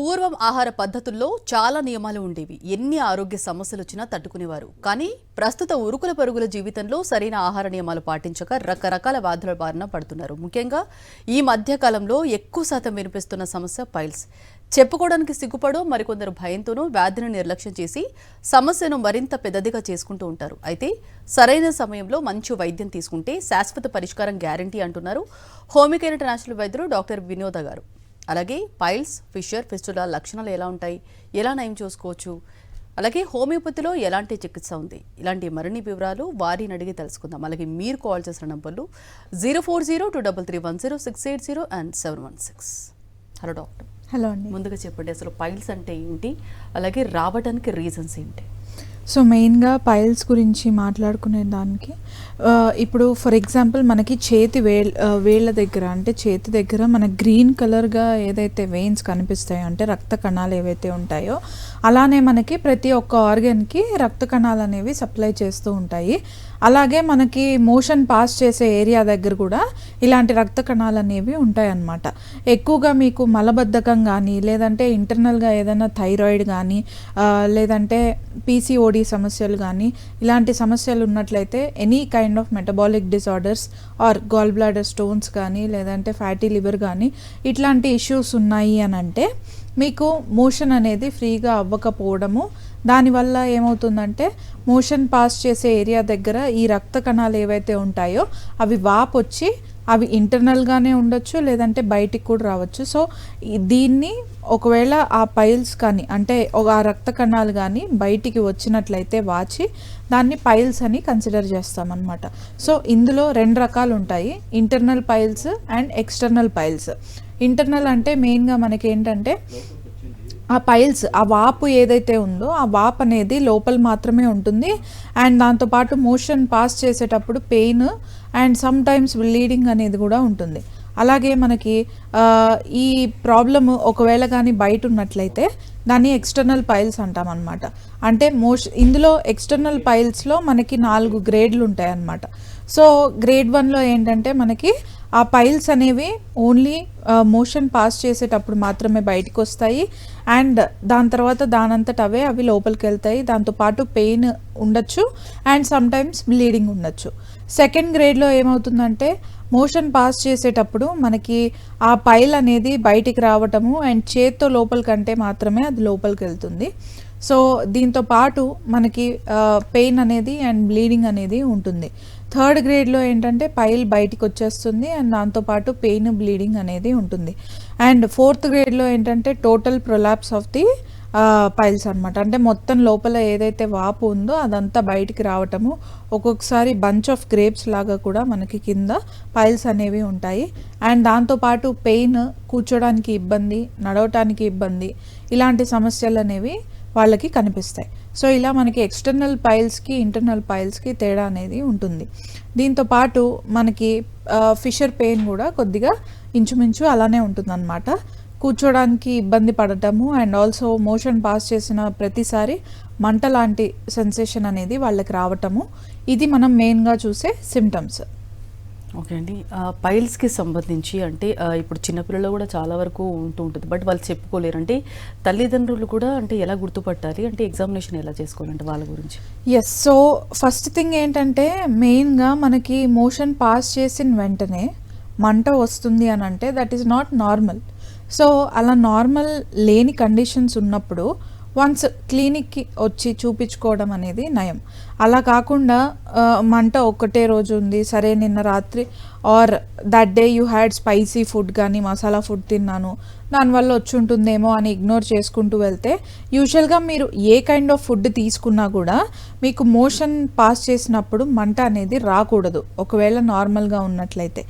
పూర్వం ఆహార పద్ధతుల్లో చాలా నియమాలు ఉండేవి. ఎన్ని ఆరోగ్య సమస్యలు వచ్చినా తట్టుకునేవారు. కానీ ప్రస్తుత ఉరుకుల పరుగుల జీవితంలో సరైన ఆహార నియమాలు పాటించక రకరకాల వ్యాధుల బారిన పడుతున్నారు. ముఖ్యంగా ఈ మధ్య కాలంలో ఎక్కువ శాతం వినిపిస్తున్న సమస్య పైల్స్. చెప్పుకోవడానికి సిగ్గుపడో మరికొందరు భయంతోనూ వ్యాధిని నిర్లక్ష్యం చేసి సమస్యను మరింత పెద్దదిగా చేసుకుంటూ ఉంటారు. అయితే సరైన సమయంలో మంచి వైద్యం తీసుకుంటే శాశ్వత పరిష్కారం గ్యారంటీ అంటున్నారు హోమికేర్ ఇంటర్నేషనల్ వైద్యులు డాక్టర్ వినోద గారు. అలాగే పైల్స్, ఫిషర్, ఫిస్టులా లక్షణాలు ఎలా ఉంటాయి, ఎలా నయం చేసుకోవచ్చు, అలాగే హోమియోపతిలో ఎలాంటి చికిత్స ఉంది, ఇలాంటి మరిన్ని వివరాలు వారిని అడిగి తెలుసుకుందాం. అలాగే మీరు కాల్ చేసిన నంబర్లు 0402331068 అండ్ 716. Hello doctor. హలో అండి. ముందుగా చెప్పండి, అసలు పైల్స్ అంటే ఏంటి, అలాగే రావడానికి రీజన్స్ ఏంటి? సో మెయిన్గా పైల్స్ గురించి మాట్లాడుకునే దానికి ఇప్పుడు ఫర్ ఎగ్జాంపుల్ మనకి వేళ్ళ దగ్గర అంటే చేతి దగ్గర మన గ్రీన్ కలర్గా ఏదైతే వెయిన్స్ కనిపిస్తాయో అంటే రక్త కణాలు ఏవైతే ఉంటాయో అలానే మనకి ప్రతి ఒక్క ఆర్గన్కి రక్త కణాలు అనేవి సప్లై చేస్తూ ఉంటాయి. అలాగే మనకి మోషన్ పాస్ చేసే ఏరియా దగ్గర కూడా ఇలాంటి రక్త కణాలు అనేవి ఉంటాయన్నమాట. ఎక్కువగా మీకు మలబద్ధకం కానీ లేదంటే ఇంటర్నల్గా ఏదైనా థైరాయిడ్ కానీ లేదంటే పీసీఓడి సమస్యలు కానీ ఇలాంటి సమస్యలు ఉన్నట్లయితే any kind of metabolic disorders or gall bladder stones కానీ లేదంటే ఫ్యాటీ లివర్ కానీ ఇట్లాంటి ఇష్యూస్ ఉన్నాయి అని అంటే మీకు మోషన్ అనేది ఫ్రీగా అవ్వకపోవడము, దానివల్ల ఏమవుతుందంటే మోషన్ పాస్ చేసే ఏరియా దగ్గర ఈ రక్త కణాలు ఏవైతే ఉంటాయో అవి వాపు వచ్చి అవి ఇంటర్నల్గానే ఉండొచ్చు లేదంటే బయటికి కూడా రావచ్చు. సో దీన్ని ఒకవేళ ఆ పైల్స్ కానీ అంటే ఆ రక్త కణాలు కానీ బయటికి వచ్చినట్లయితే వాచి దాన్ని పైల్స్ అని కన్సిడర్ చేస్తామన్నమాట. సో ఇందులో రెండు రకాలు ఉంటాయి, internal piles and external piles. Internal అంటే మెయిన్గా మనకి ఏంటంటే ఆ పైల్స్, ఆ వాపు ఏదైతే ఉందో ఆ వాపు అనేది లోపల మాత్రమే ఉంటుంది అండ్ దాంతోపాటు మోషన్ పాస్ చేసేటప్పుడు pain and some times bleeding అనేది కూడా ఉంటుంది. అలాగే మనకి ఈ ప్రాబ్లమ్ ఒకవేళ కానీ బయట ఉన్నట్లయితే దాన్ని ఎక్స్టర్నల్ పైల్స్ అంటాం అనమాట. అంటే ఇందులో ఎక్స్టర్నల్ పైల్స్లో మనకి 4 గ్రేడ్లు ఉంటాయి అన్నమాట. సో గ్రేడ్ 1లో ఏంటంటే మనకి ఆ పైల్స్ అనేవి ఓన్లీ మోషన్ పాస్ చేసేటప్పుడు మాత్రమే బయటకు వస్తాయి అండ్ దాని తర్వాత దానంతట అవే అవి లోపలికి వెళ్తాయి. దాంతోపాటు పెయిన్ ఉండొచ్చు అండ్ సమ్ టైమ్స్ బ్లీడింగ్ ఉండొచ్చు. సెకండ్ గ్రేడ్లో ఏమవుతుందంటే మోషన్ పాస్ చేసేటప్పుడు మనకి ఆ పైల్ అనేది బయటికి రావటము అండ్ చేత్తో లోపలికంటే మాత్రమే అది లోపలికి వెళ్తుంది. సో దీంతో పాటు మనకి పెయిన్ అనేది అండ్ బ్లీడింగ్ అనేది ఉంటుంది. థర్డ్ గ్రేడ్లో ఏంటంటే పైల్ బయటికి వచ్చేస్తుంది అండ్ దాంతోపాటు పెయిన్ బ్లీడింగ్ అనేది ఉంటుంది. అండ్ ఫోర్త్ గ్రేడ్లో ఏంటంటే total prolapse of the piles అనమాట. అంటే మొత్తం లోపల ఏదైతే వాపు ఉందో అదంతా బయటికి రావటము, ఒక్కొక్కసారి బంచ్ ఆఫ్ గ్రేప్స్ లాగా కూడా మనకి కింద పైల్స్ అనేవి ఉంటాయి. అండ్ దాంతోపాటు పెయిన్, కూర్చోడానికి ఇబ్బంది, నడవటానికి ఇబ్బంది, ఇలాంటి సమస్యలు అనేవి వాళ్ళకి కనిపిస్తాయి. సో ఇలా మనకి ఎక్స్టర్నల్ పైల్స్కి ఇంటర్నల్ పైల్స్కి తేడా అనేది ఉంటుంది. దీంతో పాటు మనకి ఫిషర్ పెయిన్ కూడా కొద్దిగా ఇంచుమించు అలానే ఉంటుందన్నమాట. కూర్చోడానికి ఇబ్బంది పడటము అండ్ ఆల్సో మోషన్ పాస్ చేసిన ప్రతిసారి మంట లాంటి సెన్సేషన్ అనేది వాళ్ళకి రావటము, ఇది మనం మెయిన్గా చూసే సిమ్టమ్స్. ఓకే అండి. పైల్స్కి సంబంధించి అంటే ఇప్పుడు చిన్నపిల్లలు కూడా చాలా వరకు ఉంటుంది, బట్ వాళ్ళు చెప్పుకోలేరు. అంటే తల్లిదండ్రులు కూడా అంటే ఎలా గుర్తుపట్టాలి, అంటే ఎగ్జామినేషన్ ఎలా చేసుకోవాలంటే వాళ్ళ గురించి? ఎస్. సో ఫస్ట్ థింగ్ ఏంటంటే మెయిన్గా మనకి మోషన్ పాస్ చేసిన వెంటనే మంట వస్తుంది అని అంటే that is not normal. So అలా నార్మల్ లేని కండిషన్స్ ఉన్నప్పుడు వన్స్ క్లినిక్కి వచ్చి చూపించుకోవడం అనేది నయం. అలా కాకుండా మంట ఒక్కటే రోజు ఉంది, సరే నిన్న రాత్రి or that day you had spicy food కానీ మసాలా ఫుడ్ తిన్నాను దానివల్ల వచ్చి ఉంటుందేమో అని ఇగ్నోర్ చేసుకుంటూ వెళ్తే యూజువల్గా మీరు ఏ కైండ్ ఆఫ్ ఫుడ్ తీసుకున్నా కూడా మీకు మోషన్ పాస్ చేసినప్పుడు మంట అనేది రాకూడదు ఒకవేళ నార్మల్గా ఉన్నట్లయితే.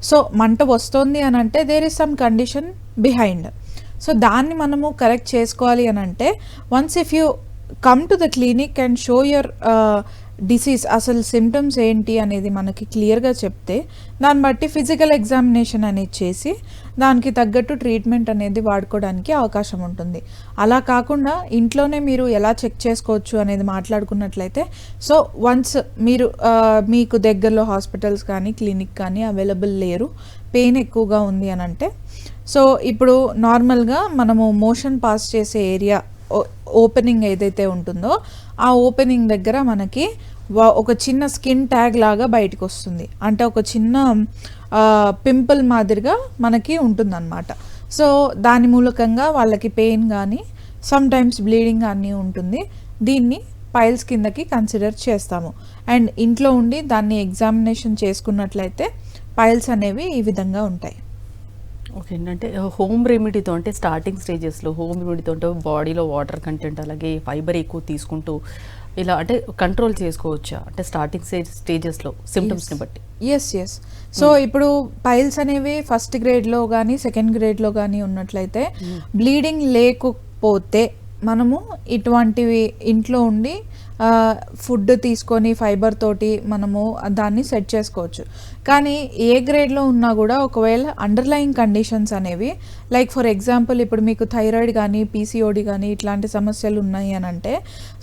సో మంట వస్తుంది అని అంటే there is some condition behind. So దాన్ని మనము కరెక్ట్ చేసుకోవాలి అని అంటే once if you come to the clinic and show your disease అసలు సిమ్టమ్స్ ఏంటి అనేది మనకి క్లియర్గా చెప్తే దాన్ని బట్టి ఫిజికల్ ఎగ్జామినేషన్ అనేది చేసి దానికి తగ్గట్టు ట్రీట్మెంట్ అనేది వాడుకోవడానికి అవకాశం ఉంటుంది. అలా కాకుండా ఇంట్లోనే మీరు ఎలా చెక్ చేసుకోవచ్చు అనేది మాట్లాడుకున్నట్లయితే, సో వన్స్ మీరు మీకు దగ్గరలో హాస్పిటల్స్ కానీ క్లినిక్ కానీ అవైలబుల్ లేరు, పెయిన్ ఎక్కువగా ఉంది అని అంటే, సో ఇప్పుడు నార్మల్గా మనము మోషన్ పాస్ చేసే ఏరియా ఓపెనింగ్ ఏదైతే ఉంటుందో ఆ ఓపెనింగ్ దగ్గర మనకి ఒక చిన్న స్కిన్ ట్యాగ్ లాగా బయటకు వస్తుంది. అంటే ఒక చిన్న పింపుల్ మాదిరిగా మనకి ఉంటుందన్నమాట. సో దాని మూలకంగా వాళ్ళకి పెయిన్ కానీ సమ్ టైమ్స్ బ్లీడింగ్ కానీ ఉంటుంది. దీన్ని పైల్స్ కిందకి కన్సిడర్ చేస్తాము. అండ్ ఇంట్లో ఉండి దాన్ని ఎగ్జామినేషన్ చేసుకున్నట్లయితే పైల్స్ అనేవి ఈ విధంగా ఉంటాయి. ఓకే, అంటే హోమ్ రెమెడీతో అంటే స్టార్టింగ్ స్టేజెస్లో హోమ్ రెమెడీతో అంటే బాడీలో వాటర్ కంటెంట్ అలాగే ఫైబర్ ఎక్కువ తీసుకుంటూ ఇలా అంటే కంట్రోల్ చేసుకోవచ్చా అంటే స్టార్టింగ్ స్టేజెస్లో సిమ్టమ్స్ని బట్టి? ఎస్. సో ఇప్పుడు పైల్స్ అనేవి ఫస్ట్ గ్రేడ్లో కానీ సెకండ్ గ్రేడ్లో కానీ ఉన్నట్లయితే బ్లీడింగ్ లేకపోతే మనము ఇటువంటివి ఇంట్లో ఉండి ఫుడ్ తీసుకొని ఫైబర్ తోటి మనము దాన్ని సెట్ చేసుకోవచ్చు. కానీ ఏ గ్రేడ్లో ఉన్నా కూడా ఒకవేళ అండర్లయింగ్ కండిషన్స్ అనేవి లైక్ ఫర్ ఎగ్జాంపుల్ ఇప్పుడు మీకు థైరాయిడ్ కానీ పీసీఓడి కానీ ఇట్లాంటి సమస్యలు ఉన్నాయి అని అంటే,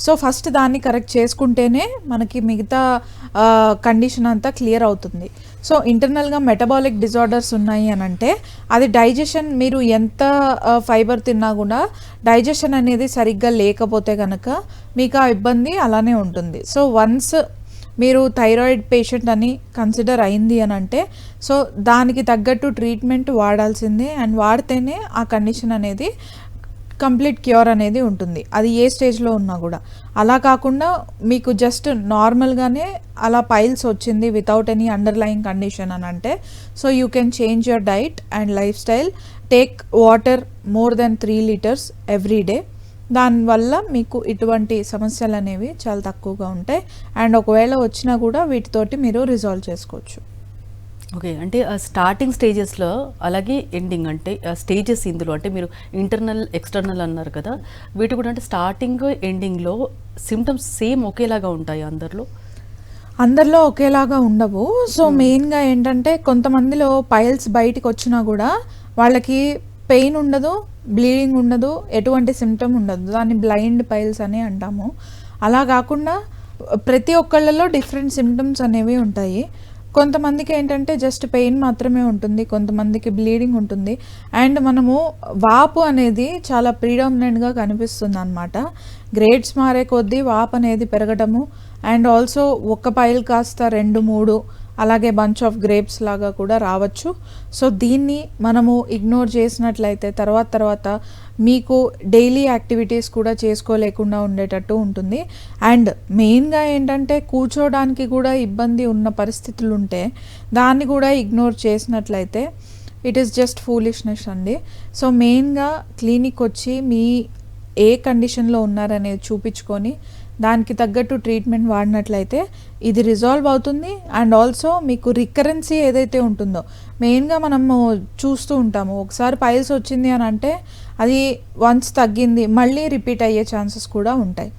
సో ఫస్ట్ దాన్ని కరెక్ట్ చేసుకుంటేనే మనకి మిగతా కండిషన్ అంతా క్లియర్ అవుతుంది. సో ఇంటర్నల్గా మెటబాలిక్ డిజార్డర్స్ ఉన్నాయి అని అంటే అది డైజెషన్, మీరు ఎంత ఫైబర్ తిన్నా కూడా డైజెషన్ అనేది సరిగ్గా లేకపోతే కనుక మీకు ఆ ఇబ్బంది అలానే ఉంటుంది. సో వన్స్ మీరు థైరాయిడ్ పేషెంట్ అని కన్సిడర్ అయింది అని అంటే, సో దానికి తగ్గట్టు ట్రీట్మెంట్ వాడాల్సిందే. అండ్ వాడితేనే ఆ కండిషన్ అనేది కంప్లీట్ క్యూర్ అనేది ఉంటుంది, అది ఏ స్టేజ్లో ఉన్నా కూడా. అలా కాకుండా మీకు జస్ట్ నార్మల్గానే అలా పైల్స్ వచ్చింది వితౌట్ ఎనీ అండర్లయింగ్ కండిషన్ అని అంటే, so you can change your diet and life style, take water more than 3 liters every day. దానివల్ల మీకు ఇటువంటి సమస్యలు అనేవి చాలా తక్కువగా ఉంటాయి. అండ్ ఒకవేళ వచ్చినా కూడా వీటితోటి మీరు రిజాల్వ్ చేసుకోవచ్చు. ఓకే, అంటే స్టార్టింగ్ స్టేజెస్లో అలాగే ఎండింగ్ అంటే స్టేజెస్ ఇందులో అంటే మీరు ఇంటర్నల్ ఎక్స్టర్నల్ అన్నారు కదా, వీటి కూడా అంటే స్టార్టింగ్ ఎండింగ్లో సిమ్టమ్స్ సేమ్ ఒకేలాగా ఉంటాయి అందరిలో ఒకేలాగా ఉండవు. సో మెయిన్గా ఏంటంటే కొంతమందిలో పైల్స్ బయటికి వచ్చినా కూడా వాళ్ళకి పెయిన్ ఉండదు, బ్లీడింగ్ ఉండదు, ఎటువంటి సిమ్టమ్ ఉండదు. దాన్ని బ్లైండ్ పైల్స్ అని అంటాము. అలా కాకుండా ప్రతి ఒక్కళ్ళలో డిఫరెంట్ సిమ్టమ్స్ అనేవి ఉంటాయి. కొంతమందికి ఏంటంటే జస్ట్ పెయిన్ మాత్రమే ఉంటుంది, కొంతమందికి బ్లీడింగ్ ఉంటుంది. అండ్ మనము వాపు అనేది చాలా ప్రీడామినెంట్గా కనిపిస్తుంది అన్నమాట. గ్రేడ్స్ మారే కొద్దీ వాపు అనేది పెరగటము అండ్ ఆల్సో ఒక పైల్ కాస్త 2-3 అలాగే బంచ్ ఆఫ్ గ్రేప్స్ లాగా కూడా రావచ్చు. సో దీన్ని మనము ఇగ్నోర్ చేసినట్లయితే తర్వాత మీకు డైలీ యాక్టివిటీస్ కూడా చేసుకోలేకుండా ఉండేటట్టు ఉంటుంది. అండ్ మెయిన్గా ఏంటంటే కూర్చోడానికి కూడా ఇబ్బంది ఉన్న పరిస్థితులు ఉంటే దాన్ని కూడా ఇగ్నోర్ చేసినట్లయితే ఇట్ ఈస్ జస్ట్ ఫూలిష్నెస్ అండి. సో మెయిన్గా క్లినిక్ వచ్చి మీ ఏ కండిషన్లో ఉన్నారనేది చూపించుకొని దానికి తగ్గట్టు ట్రీట్మెంట్ వాడినట్లయితే ఇది రిజాల్వ్ అవుతుంది. అండ్ ఆల్సో మీకు రికరెన్సీ ఏదైతే ఉంటుందో, మెయిన్గా మనము చూస్తూ ఉంటాము ఒకసారి పైల్స్ వచ్చింది అని అంటే అది వన్స్ తగ్గింది మళ్ళీ రిపీట్ అయ్యే ఛాన్సెస్ కూడా ఉంటాయి.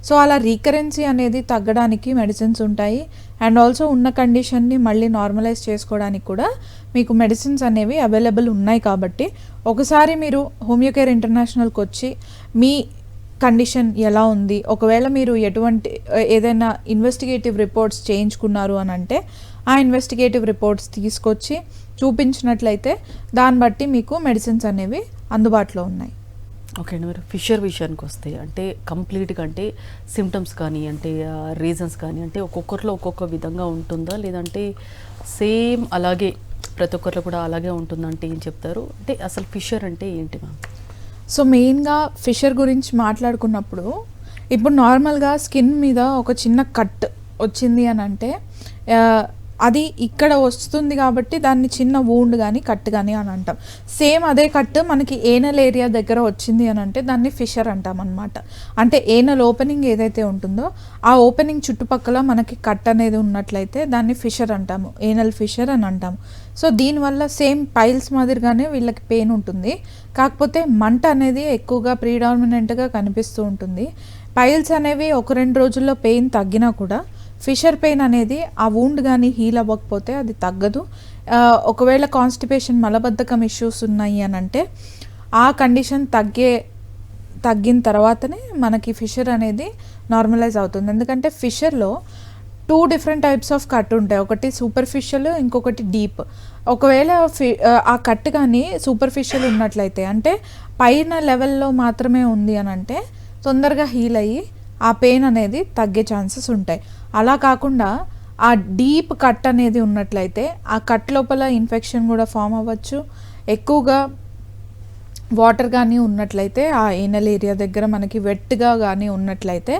సో అలా రీకరెన్సీ అనేది తగ్గడానికి మెడిసిన్స్ ఉంటాయి. అండ్ ఆల్సో ఉన్న కండిషన్ని మళ్ళీ నార్మలైజ్ చేసుకోవడానికి కూడా మీకు మెడిసిన్స్ అనేవి అవైలబుల్ ఉన్నాయి. కాబట్టి ఒకసారి మీరు హోమియోకేర్ ఇంటర్నేషనల్కి వచ్చి మీ కండిషన్ ఎలా ఉంది, ఒకవేళ మీరు ఎటువంటి ఏదైనా ఇన్వెస్టిగేటివ్ రిపోర్ట్స్ చేయించుకున్నారు అని అంటే ఆ ఇన్వెస్టిగేటివ్ రిపోర్ట్స్ తీసుకొచ్చి చూపించినట్లయితే దాన్ని బట్టి మీకు మెడిసిన్స్ అనేవి అందుబాటులో ఉన్నాయి. ఓకే అండి, మీరు ఫిషర్ విషయానికి వస్తే అంటే కంప్లీట్గా అంటే సిమ్టమ్స్ కానీ అంటే రీజన్స్ కానీ అంటే ఒక్కొక్కరిలో ఒక్కొక్క విధంగా ఉంటుందా, లేదంటే సేమ్ అలాగే ప్రతి ఒక్కరిలో కూడా అలాగే ఉంటుందంటే ఏం చెప్తారు? అంటే అసలు ఫిషర్ అంటే ఏంటి మ్యామ్? సో మెయిన్గా ఫిషర్ గురించి మాట్లాడుకున్నప్పుడు ఇప్పుడు నార్మల్గా స్కిన్ మీద ఒక చిన్న కట్ వచ్చింది అని అంటే అది ఇక్కడ వస్తుంది కాబట్టి దాన్ని చిన్న వూండ్ కానీ కట్ కానీ అని అంటాం. సేమ్ అదే కట్ మనకి ఏనల్ ఏరియా దగ్గర వచ్చింది అని అంటే దాన్ని ఫిషర్ అంటాం అనమాట. అంటే ఏనల్ ఓపెనింగ్ ఏదైతే ఉంటుందో ఆ ఓపెనింగ్ చుట్టుపక్కల మనకి కట్ అనేది ఉన్నట్లయితే దాన్ని ఫిషర్ అంటాము, ఏనల్ ఫిషర్ అని అంటాము. సో దీనివల్ల సేమ్ పైల్స్ మాదిరిగానే వీళ్ళకి పెయిన్ ఉంటుంది, కాకపోతే మంట అనేది ఎక్కువగా ప్రీడామినెంట్గా కనిపిస్తూ ఉంటుంది. పైల్స్ అనేవి 1-2 రోజుల్లో పెయిన్ తగ్గినా కూడా ఫిషర్ పెయిన్ అనేది ఆ వూండ్ కానీ హీల్ అవ్వకపోతే అది తగ్గదు. ఒకవేళ కాన్స్టిపేషన్ మలబద్ధకం ఇష్యూస్ ఉన్నాయి అని అంటే ఆ కండిషన్ తగ్గిన తర్వాతనే మనకి ఫిషర్ అనేది నార్మలైజ్ అవుతుంది. ఎందుకంటే ఫిషర్లో 2 డిఫరెంట్ టైప్స్ ఆఫ్ కట్ ఉంటాయి. ఒకటి సూపర్ఫిషియల్, ఇంకొకటి డీప్. ఒకవేళ ఆ కట్ కానీ సూపర్ఫిషియల్ ఉన్నట్లయితే అంటే పైన లెవెల్లో మాత్రమే ఉంది అని అంటే తొందరగా హీల్ అయ్యి ఆ పెయిన్ అనేది తగ్గే ఛాన్సెస్ ఉంటాయి. అలా కాకుండా ఆ డీప్ కట్ అనేది ఉన్నట్లయితే ఆ కట్ లోపల ఇన్ఫెక్షన్ కూడా ఫామ్ అవ్వచ్చు. ఎక్కువగా వాటర్ కానీ ఉన్నట్లయితే ఆ ఏనల్ ఏరియా దగ్గర మనకి వెట్గా కానీ ఉన్నట్లయితే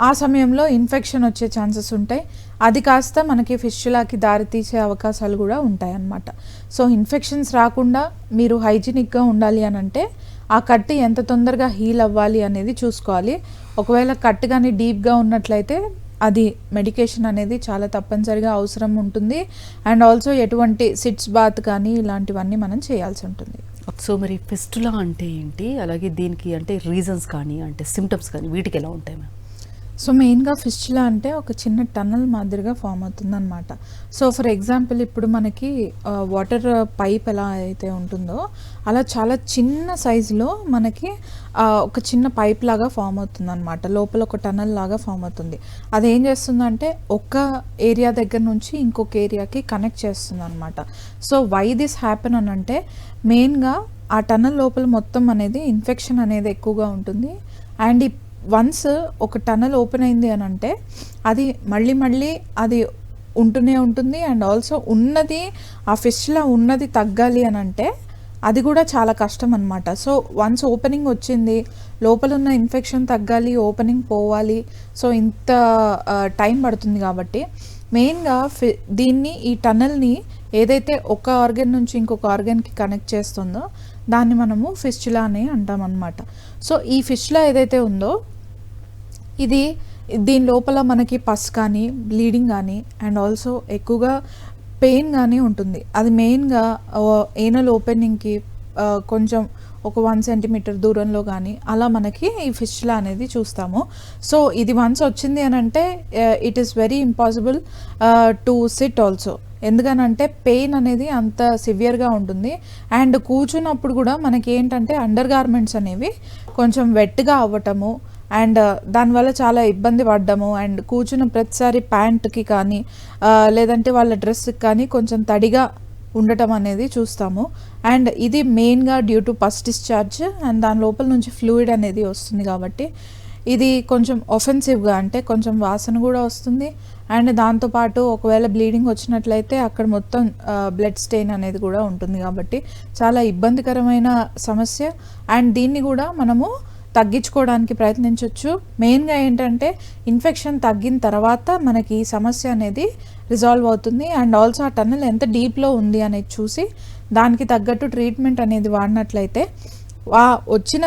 ఆ సమయంలో ఇన్ఫెక్షన్ వచ్చే ఛాన్సెస్ ఉంటాయి. అది కాస్త మనకి ఫిస్టులాకి దారితీసే అవకాశాలు కూడా ఉంటాయి అన్నమాట. సో ఇన్ఫెక్షన్స్ రాకుండా మీరు హైజీనిక్గా ఉండాలి అని అంటే ఆ కట్టు ఎంత తొందరగా హీల్ అవ్వాలి అనేది చూసుకోవాలి. ఒకవేళ కట్టు కానీ డీప్గా ఉన్నట్లయితే అది మెడికేషన్ అనేది చాలా తప్పనిసరిగా అవసరం ఉంటుంది. అండ్ ఆల్సో ఎటువంటి సిట్స్ బాత్ కానీ ఇలాంటివన్నీ మనం చేయాల్సి ఉంటుంది. సో మరి ఫిస్టులా అంటే ఏంటి, అలాగే దీనికి అంటే రీజన్స్ కానీ అంటే సిమ్టమ్స్ కానీ వీటికి ఎలా ఉంటాయి మ్యామ్? సో మెయిన్గా ఫిస్టులా అంటే ఒక చిన్న టన్నల్ మాదిరిగా ఫామ్ అవుతుంది అనమాట. సో ఫర్ ఎగ్జాంపుల్ ఇప్పుడు మనకి వాటర్ పైప్ ఎలా అయితే ఉంటుందో అలా చాలా చిన్న సైజులో మనకి ఒక చిన్న పైప్ లాగా ఫామ్ అవుతుంది అనమాట. లోపల ఒక టన్నల్ లాగా ఫామ్ అవుతుంది. అది ఏం చేస్తుందంటే ఒక ఏరియా దగ్గర నుంచి ఇంకొక ఏరియాకి కనెక్ట్ చేస్తుంది అనమాట. సో వై దిస్ హ్యాపెన్ అని అంటే మెయిన్గా ఆ టన్నల్ లోపల మొత్తం అనేది ఇన్ఫెక్షన్ అనేది ఎక్కువగా ఉంటుంది. అండ్ వన్స్ ఒక టన్నల్ ఓపెన్ అయింది అని అంటే అది మళ్ళీ అది ఉంటూనే ఉంటుంది. అండ్ ఆల్సో ఉన్నది ఆ ఫిష్లా ఉన్నది తగ్గాలి అని అంటే అది కూడా చాలా కష్టం అనమాట. సో వన్స్ ఓపెనింగ్ వచ్చింది, లోపల ఉన్న ఇన్ఫెక్షన్ తగ్గాలి, ఓపెనింగ్ పోవాలి. సో ఇంత టైం పడుతుంది కాబట్టి మెయిన్గా ఈ టన్నల్ని ఏదైతే ఒక ఆర్గన్ నుంచి ఇంకొక ఆర్గన్కి కనెక్ట్ చేస్తుందో దాన్ని మనము ఫిస్టులా అని అంటాం అన్నమాట. సో ఈ ఫిస్టులా ఏదైతే ఉందో దీని లోపల మనకి పస్ కానీ బ్లీడింగ్ కానీ అండ్ ఆల్సో ఎక్కువగా పెయిన్ కానీ ఉంటుంది. అది మెయిన్గా ఏనల్ ఓపెనింగ్కి కొంచెం ఒక 1 సెంటీమీటర్ దూరంలో కానీ అలా మనకి ఈ ఫిస్టులా అనేది చూస్తాము. సో ఇది వన్స్ వచ్చింది అని అంటే it is very impossible to SIT also. ఎందుకనంటే పెయిన్ అనేది అంత సివియర్గా ఉంటుంది. అండ్ కూర్చున్నప్పుడు కూడా మనకి ఏంటంటే అండర్ గార్మెంట్స్ అనేవి కొంచెం వెట్గా అవ్వటము అండ్ దానివల్ల చాలా ఇబ్బంది పడ్డము. అండ్ కూర్చున్న ప్రతిసారి ప్యాంట్కి కానీ లేదంటే వాళ్ళ డ్రెస్కి కానీ కొంచెం తడిగా ఉండటం అనేది చూస్తాము. అండ్ ఇది మెయిన్గా due to pus discharge and దాని లోపల నుంచి ఫ్లూయిడ్ అనేది వస్తుంది కాబట్టి ఇది కొంచెం ఒఫెన్సివ్గా అంటే కొంచెం వాసన కూడా వస్తుంది. అండ్ దాంతోపాటు ఒకవేళ బ్లీడింగ్ వచ్చినట్లయితే అక్కడ మొత్తం బ్లడ్ స్టెయిన్ అనేది కూడా ఉంటుంది కాబట్టి చాలా ఇబ్బందికరమైన సమస్య. అండ్ దీన్ని కూడా మనము తగ్గించుకోవడానికి ప్రయత్నించవచ్చు. మెయిన్గా ఏంటంటే ఇన్ఫెక్షన్ తగ్గిన తర్వాత మనకి ఈ సమస్య అనేది రిజాల్వ్ అవుతుంది. అండ్ ఆల్సో ఆ టన్నల్ ఎంత డీప్లో ఉంది అనేది చూసి దానికి తగ్గట్టు ట్రీట్మెంట్ అనేది వాడినట్లయితే వచ్చిన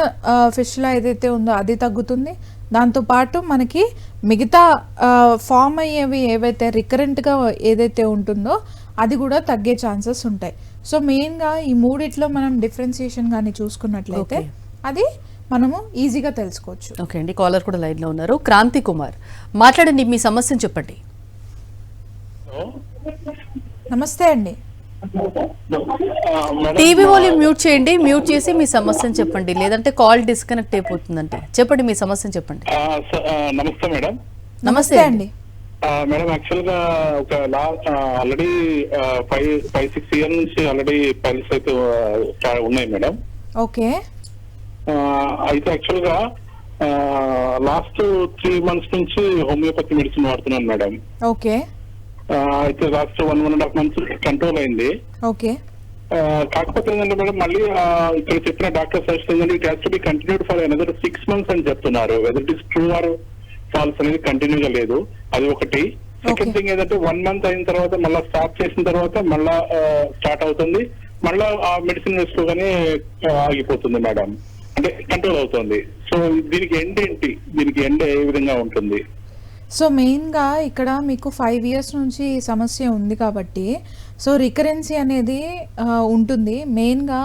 ఫిస్టులా ఏదైతే ఉందో అది తగ్గుతుంది. దాంతోపాటు మనకి మిగతా ఫామ్ అయ్యేవి ఏవైతే రికరెంట్గా ఏదైతే ఉంటుందో అది కూడా తగ్గే ఛాన్సెస్ ఉంటాయి. సో మెయిన్గా ఈ మూడిట్లో మనం డిఫరెన్సియేషన్ కానీ చూసుకున్నట్లయితే అది మనము ఈజీగా తెలుసుకోవచ్చు. ఓకే అండి, కాలర్ కూడా లైన్లో ఉన్నారు. క్రాంతి కుమార్, మాట్లాడండి, మీ సమస్యను చెప్పండి. నమస్తే అండి. టీవీ వాల్యూమ్ మ్యూట్ చేయండి, మ్యూట్ చేసి మీ సమస్యను చెప్పండి, లేదంటే కాల్ డిస్కనెక్ట్ అయిపోతుందంటే. చెప్పండి, మీ సమస్యను చెప్పండి. నమస్తే మేడం. నమస్తే అండి. మేడం యాక్చువల్ గా ఒక ఆల్రెడీ 5-6 ఇయర్ నుంచి ఆల్రెడీ పైల్స్ అయితే ఉన్నాయి మేడం. ఓకే. అయితే యాక్చువల్ గా లాస్ట్ 3 months నుంచి హోమియోపతి మెడిసిన్ వాడుతున్నాను మేడం. ఓకే. అయితే లాస్ట్ 1.5 months కంట్రోల్ అయింది. ఓకే. కాకపోతే ఏంటంటే మేడం మళ్ళీ ఇక్కడ చెప్పిన డాక్టర్ సజెస్ట్ ఏంటంటే it has to be continued for another 6 months అని చెప్తున్నారు. Whether it is true or false అనేది కంటిన్యూగా లేదు. అది ఒకటి. సెకండ్ థింగ్ ఏంటంటే 1 month అయిన తర్వాత మళ్ళీ స్టాప్ చేసిన తర్వాత మళ్ళా స్టార్ట్ అవుతుంది, మళ్ళా ఆ మెడిసిన్ వేసుకోగానే ఆగిపోతుంది మేడం, అంటే కంట్రోల్ అవుతుంది. సో దీనికి ఎండ్ ఏంటి, దీనికి ఎండ్ ఏ విధంగా ఉంటుంది? సో మెయిన్గా ఇక్కడ మీకు 5 years నుంచి ఈ సమస్య ఉంది కాబట్టి సో రికరెన్సీ అనేది ఉంటుంది. మెయిన్గా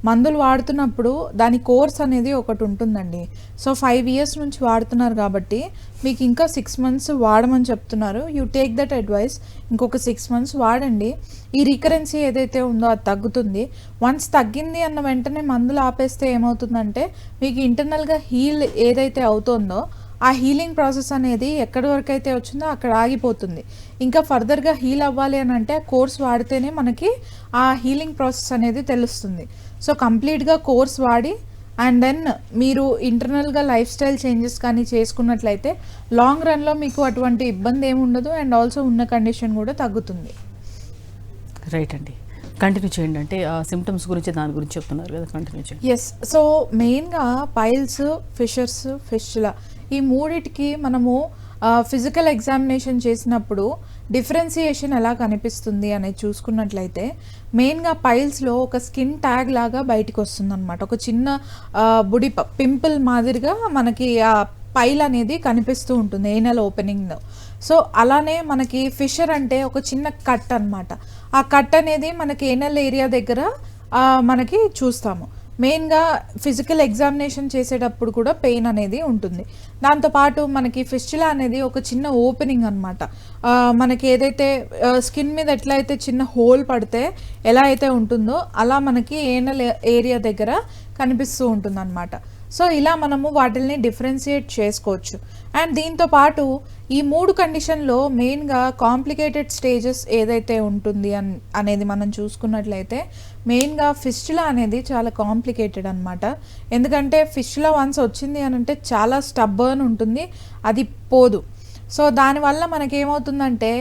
మందులు వాడుతున్నప్పుడు దాని కోర్స్ అనేది ఒకటి ఉంటుందండి. సో 5 ఇయర్స్ నుంచి వాడుతున్నారు కాబట్టి మీకు ఇంకా 6 మంత్స్ వాడమని చెప్తున్నారు. You take that advice. ఇంకొక 6 మంత్స్ వాడండి. ఈ రికరెన్సీ ఏదైతే ఉందో అది తగ్గుతుంది. వన్స్ తగ్గింది అన్న వెంటనే మందులు ఆపేస్తే ఏమవుతుందంటే మీకు ఇంటర్నల్గా హీల్ ఏదైతే అవుతుందో ఆ హీలింగ్ ప్రాసెస్ అనేది ఎక్కడి వరకు అయితే వచ్చిందో అక్కడ ఆగిపోతుంది. ఇంకా ఫర్దర్గా హీల్ అవ్వాలి అని అంటే కోర్స్ వాడితేనే మనకి ఆ హీలింగ్ ప్రాసెస్ అనేది తెలుస్తుంది. సో కంప్లీట్గా కోర్స్ వాడి అండ్ దెన్ మీరు ఇంటర్నల్గా లైఫ్ స్టైల్ చేంజెస్ కానీ చేసుకున్నట్లయితే లాంగ్ రన్లో మీకు అటువంటి ఇబ్బంది ఏమి ఉండదు అండ్ ఆల్సో ఉన్న కండిషన్ కూడా తగ్గుతుంది. రైట్ అండి, కంటిన్యూ చేయండి. అంటే ఆ సిమ్టమ్స్ గురించి దాని గురించి చెప్తున్నారు కదా, కంటిన్యూ చేయండి. ఎస్. సో మెయిన్గా పైల్స్, ఫిషర్స్, ఫిస్టులా ఈ మూడిటికి మనము ఫిజికల్ ఎగ్జామినేషన్ చేసినప్పుడు డిఫరెన్సియేషన్ ఎలా కనిపిస్తుంది అనేది చూసుకున్నట్లయితే మెయిన్గా పైల్స్లో ఒక స్కిన్ ట్యాగ్ లాగా బయటికి వస్తుంది అనమాట. ఒక చిన్న బుడి పింపుల్ మాదిరిగా మనకి ఆ పైల్ అనేది కనిపిస్తూ ఉంటుంది ఏనల్ ఓపెనింగ్లో. సో అలానే మనకి ఫిషర్ అంటే ఒక చిన్న కట్ అనమాట. ఆ కట్ అనేది మనకి ఏనల్ ఏరియా దగ్గర మనకి చూస్తాము. మెయిన్గా ఫిజికల్ ఎగ్జామినేషన్ చేసేటప్పుడు కూడా పెయిన్ అనేది ఉంటుంది. దాంతోపాటు మనకి ఫిస్టులా అనేది ఒక చిన్న ఓపెనింగ్ అనమాట. మనకి ఏదైతే స్కిన్ మీద ఎట్లయితే చిన్న హోల్ పడితే ఎలా అయితే ఉంటుందో అలా మనకి ఏనల్ ఏరియా దగ్గర కనిపిస్తూ ఉంటుంది అనమాట. సో ఇలా మనము వాటిల్ని డిఫరెన్షియేట్ చేసుకోవచ్చు. అండ్ దీంతో పాటు ఈ 3 కండిషన్లో మెయిన్గా కాంప్లికేటెడ్ స్టేజెస్ ఏదైతే ఉంటుంది అనేది మనం చూసుకున్నట్లయితే మెయిన్గా ఫిస్టులా అనేది చాలా కాంప్లికేటెడ్ అనమాట. ఎందుకంటే ఫిస్టులా వన్స్ వచ్చింది అని అంటే చాలా స్టబ్బర్న్ ఉంటుంది, అది పోదు. సో దానివల్ల మనకేమవుతుందంటే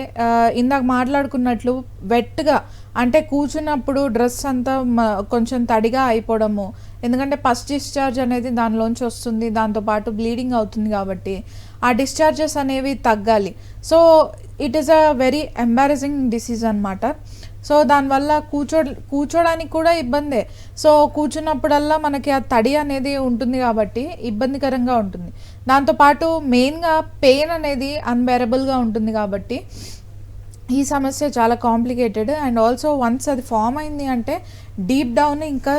ఇందాక మాట్లాడుకున్నట్లు వెట్గా అంటే కూర్చున్నప్పుడు డ్రెస్ అంతా కొంచెం తడిగా అయిపోవడము, ఎందుకంటే పస్ డిశ్చార్జ్ అనేది దానిలోంచి వస్తుంది, దాంతోపాటు బ్లీడింగ్ అవుతుంది కాబట్టి ఆ డిశ్చార్జెస్ అనేవి తగ్గాలి. So it is a very embarrassing disease అనమాట. సో దానివల్ల కూర్చోడానికి కూడా ఇబ్బందే. సో కూర్చున్నప్పుడల్లా మనకి ఆ తడి అనేది ఉంటుంది కాబట్టి ఇబ్బందికరంగా ఉంటుంది. దాంతోపాటు మెయిన్గా పెయిన్ అనేది అన్బేరబుల్గా ఉంటుంది కాబట్టి ఈ సమస్య చాలా కాంప్లికేటెడ్. అండ్ ఆల్సో వన్స్ అది ఫామ్ అయింది అంటే డీప్ డౌన్ ఇంకా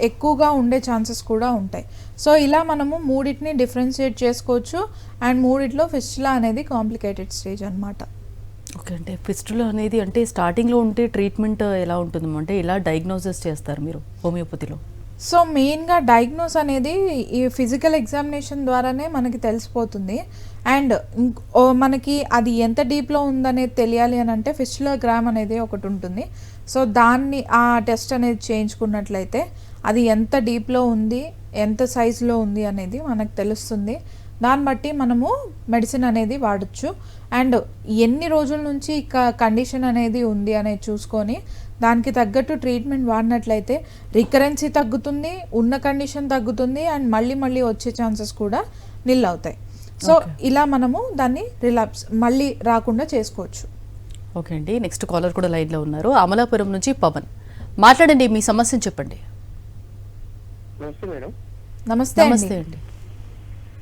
ఎక్కువగా ఉండే ఛాన్సెస్ కూడా ఉంటాయి. సో ఇలా మనము మూడింటిని డిఫరెన్షియేట్ చేసుకోవచ్చు. అండ్ మూడిట్లో ఫిస్టులా అనేది కాంప్లికేటెడ్ స్టేజ్ అనమాట. ఓకే, అంటే ఫిస్టులా అనేది అంటే స్టార్టింగ్లో ఉంటే ట్రీట్మెంట్ ఎలా ఉంటుంది, అంటే ఎలా డయాగ్నోసిస్ చేస్తారు మీరు హోమియోపతిలో? సో మెయిన్గా డయాగ్నోస్ అనేది ఈ ఫిజికల్ ఎగ్జామినేషన్ ద్వారానే మనకి తెలిసిపోతుంది. అండ్ మనకి అది ఎంత డీప్లో ఉందనేది తెలియాలి అని అంటే ఫిస్టులోగ్రామ్ అనేది ఒకటి ఉంటుంది. సో దాన్ని ఆ టెస్ట్ అనేది చేయించుకున్నట్లయితే అది ఎంత డీప్లో ఉంది, ఎంత సైజులో ఉంది అనేది మనకు తెలుస్తుంది. దాన్ని బట్టి మనము మెడిసిన్ అనేది వాడచ్చు. అండ్ ఎన్ని రోజుల నుంచి కండిషన్ అనేది ఉంది అనేది చూసుకొని దానికి తగ్గట్టు ట్రీట్మెంట్ వాడినట్లయితే రికరెన్సీ తగ్గుతుంది, ఉన్న కండిషన్ తగ్గుతుంది, అండ్ మళ్ళీ వచ్చే ఛాన్సెస్ కూడా నిల్ అవుతాయి. సో ఇలా మనము దాన్ని రిలాప్స్ మళ్ళీ రాకుండా చేసుకోవచ్చు. ఓకే అండి, నెక్స్ట్ కాలర్ కూడా లైన్లో ఉన్నారు. అమలాపురం నుంచి పవన్, మాట్లాడండి, మీ సమస్యను చెప్పండి. నమస్తే మేడం. నమస్తే నమస్తే అండి.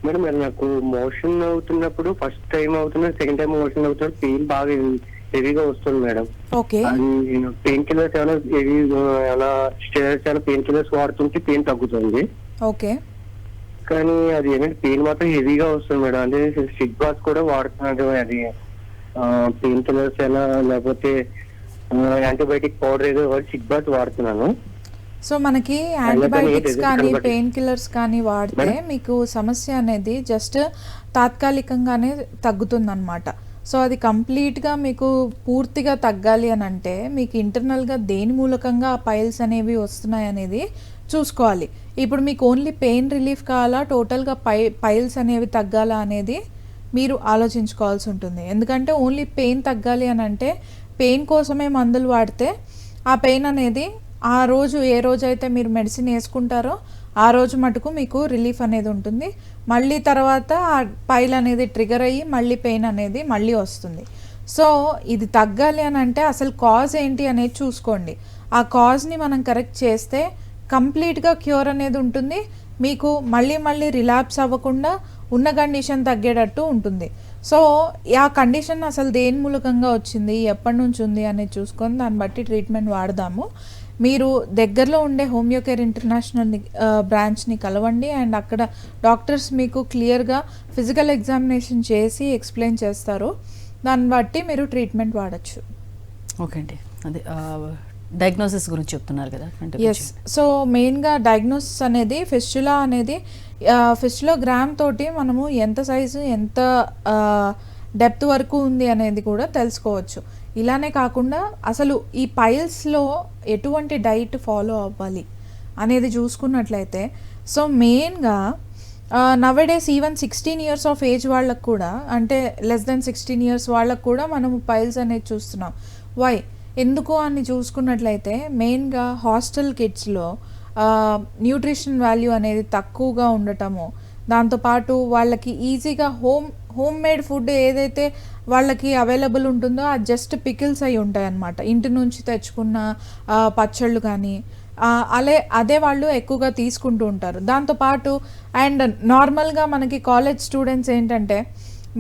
మేడం నాకు మోషన్ అవుతున్నప్పుడు ఫస్ట్ టైం అవుతున్నది, సెకండ్ టైం మోషన్ అవుతున్నప్పుడు పెయిన్ బాగా హెవీగా వస్తుంది మేడం. ఓకే. పెయిన్ కిల్లర్స్ ఏమైనా స్టెరాయిడ్స్ ఏమైనా పెయిన్ కిల్లర్స్ వాడుతుంటే పెయిన్ తగ్గుతుంది. ఓకే. కానీ అది ఏమైనా పెయిన్ మాత్రం హెవీగా వస్తుంది మేడం. అంటే సిక్ బాత్ కూడా వాడుతున్నాడు. అది పెయిన్ కిల్లర్స్ అయినా లేకపోతే యాంటీబయాటిక్ పౌడర్ ఏదో సిక్ బాత్ వాడుతున్నాను. సో మనకి యాంటీబయాటిక్స్ కానీ పెయిన్ కిల్లర్స్ కానీ వాడితే మీకు సమస్య అనేది జస్ట్ తాత్కాలికంగానే తగ్గుతుందన్నమాట. సో అది కంప్లీట్గా మీకు పూర్తిగా తగ్గాలి అని అంటే మీకు ఇంటర్నల్గా దేని మూలకంగా ఆ పైల్స్ అనేవి వస్తున్నాయి అనేది చూసుకోవాలి. ఇప్పుడు మీకు ఓన్లీ పెయిన్ రిలీఫ్ కావాలా, టోటల్గా పైల్స్ అనేవి తగ్గాలా అనేది మీరు ఆలోచించుకోవాల్సి ఉంటుంది. ఎందుకంటే ఓన్లీ పెయిన్ తగ్గాలి అని అంటే పెయిన్ కోసమే మందులు వాడితే ఆ పెయిన్ అనేది ఆ రోజు ఏ రోజైతే మీరు మెడిసిన్ వేసుకుంటారో ఆ రోజు మటుకు మీకు రిలీఫ్ అనేది ఉంటుంది. మళ్ళీ తర్వాత ఆ పైల్ అనేది ట్రిగర్ అయ్యి మళ్ళీ పెయిన్ అనేది మళ్ళీ వస్తుంది. సో ఇది తగ్గాలి అని అంటే అసలు కాజ్ ఏంటి అనేది చూసుకోండి. ఆ కాజ్ని మనం కరెక్ట్ చేస్తే కంప్లీట్గా క్యూర్ అనేది ఉంటుంది. మీకు మళ్ళీ రిలాప్స్ అవ్వకుండా ఉన్న కండిషన్ తగ్గేటట్టు ఉంటుంది. సో ఆ కండిషన్ అసలు దేని మూలకంగా వచ్చింది, ఎప్పటి నుంచి ఉంది అనేది చూసుకొని దాన్ని బట్టి ట్రీట్మెంట్ వాడదాము. మీరు దగ్గరలో ఉండే హోమియో కేర్ ఇంటర్నేషనల్ బ్రాంచ్ని కలవండి అండ్ అక్కడ డాక్టర్స్ మీకు క్లియర్గా ఫిజికల్ ఎగ్జామినేషన్ చేసి ఎక్స్ప్లెయిన్ చేస్తారు. దాన్ని బట్టి మీరు ట్రీట్మెంట్ వాడచ్చు. ఓకే అండి, అదే డయాగ్నోసిస్ గురించి చెప్తున్నారు కదా. ఎస్, సో మెయిన్గా డయాగ్నోసిస్ అనేది ఫిస్టులా అనేది ఫిస్టులోగ్రామ్ తోటి మనము ఎంత సైజు ఎంత డెప్త్ వరకు ఉంది అనేది కూడా తెలుసుకోవచ్చు. ఇలానే కాకుండా అసలు ఈ పైల్స్లో ఎటువంటి డైట్ ఫాలో అవ్వాలి అనేది చూసుకున్నట్లయితే, సో మెయిన్గా నవడేస్ ఈవెన్ 16 years ఆఫ్ ఏజ్ వాళ్ళకు కూడా, అంటే లెస్ దెన్ 16 years వాళ్ళకు కూడా మనము పైల్స్ అనేది చూస్తున్నాం. వై ఎందుకు అని చూసుకున్నట్లయితే మెయిన్గా హాస్టల్ కిడ్స్లో న్యూట్రిషన్ వాల్యూ అనేది తక్కువగా ఉండటము, దాంతోపాటు వాళ్ళకి ఈజీగా హోమ్ మేడ్ ఫుడ్ ఏదైతే వాళ్ళకి అవైలబుల్ ఉంటుందో అది జస్ట్ పికిల్స్ అయి ఉంటాయి అన్నమాట. ఇంటి నుంచి తెచ్చుకున్న పచ్చళ్ళు కానీ అదే వాళ్ళు ఎక్కువగా తీసుకుంటూ ఉంటారు. దాంతోపాటు అండ్ నార్మల్గా మనకి కాలేజ్ స్టూడెంట్స్ ఏంటంటే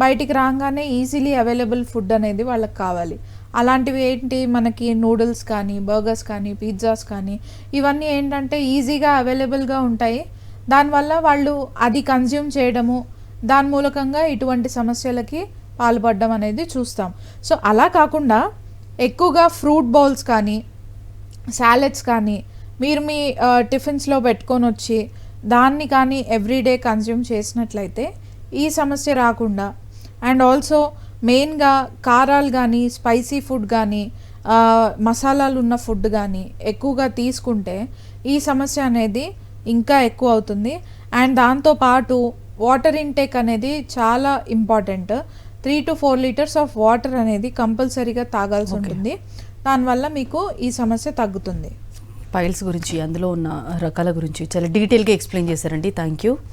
బయటికి రాగానే ఈజీలీ అవైలబుల్ ఫుడ్ అనేది వాళ్ళకి కావాలి. అలాంటివి ఏంటి, మనకి నూడిల్స్ కానీ బర్గర్స్ కానీ పిజ్జాస్ కానీ ఇవన్నీ ఏంటంటే ఈజీగా అవైలబుల్గా ఉంటాయి. దానివల్ల వాళ్ళు అది కన్జ్యూమ్ చేయడము, దాని మూలకంగా ఇటువంటి సమస్యలకి పాల్పడడం అనేది చూస్తాం. సో అలా కాకుండా ఎక్కువగా ఫ్రూట్ బౌల్స్ కానీ సాలెడ్స్ కానీ మీరు మీ టిఫిన్స్లో పెట్టుకొని వచ్చి దాన్ని కానీ ఎవ్రీడే కన్జ్యూమ్ చేసినట్లయితే ఈ సమస్య రాకుండా, అండ్ ఆల్సో మెయిన్గా కారాలు కానీ స్పైసీ ఫుడ్ కానీ మసాలాలు ఉన్న ఫుడ్ కానీ ఎక్కువగా తీసుకుంటే ఈ సమస్య అనేది ఇంకా ఎక్కువ అవుతుంది. అండ్ దాంతోపాటు వాటర్ ఇంటేక్ అనేది చాలా important. 3 to 4 liters of water అనేది కంపల్సరీగా తాగాల్సి ఉంటుంది. దానివల్ల మీకు ఈ సమస్య తగ్గుతుంది. పైల్స్ గురించి, అందులో ఉన్న రకాల గురించి చాలా డీటెయిల్గా ఎక్స్ప్లెయిన్ చేశారండి. Thank you.